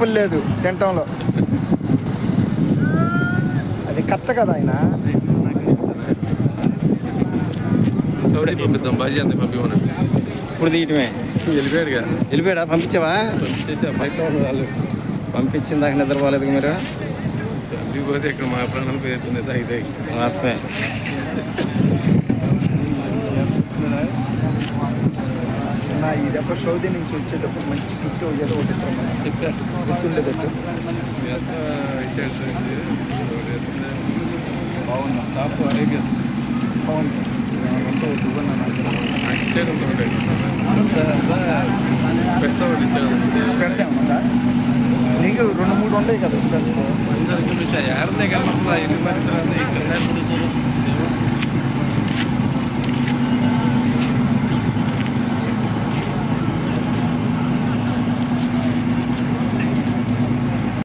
లేదు తింటంలో అది కరెక్ట్ కదా ఆయన పంపిద్దాం బాజీ అంత పంపిమన్నా ఇప్పుడు తీయటమే వెళ్ళిపోయాడుగా వెళ్ళిపోయాడా పంపించావా చేసా 5,000 వాళ్ళు పంపించిన దాకా నిద్రపోలేదు మీరు వెళ్ళిపోతే ఇక్కడ మా ప్రాణాలు పేరుతుంది తాగి వాస్తవే ఇది ఎప్పుడు సౌదీ నుంచి వచ్చేటప్పుడు మంచి గిఫ్ట్ ఏదో ఒకటి చెప్పారు గుర్తుండేటట్టు బాగున్నా టాప్ అరేబియా బాగుంది స్పెట్స్ ఏమన్నా నీకు 2-3 ఉంటాయి కదా స్పెట్స్ యారనే కదా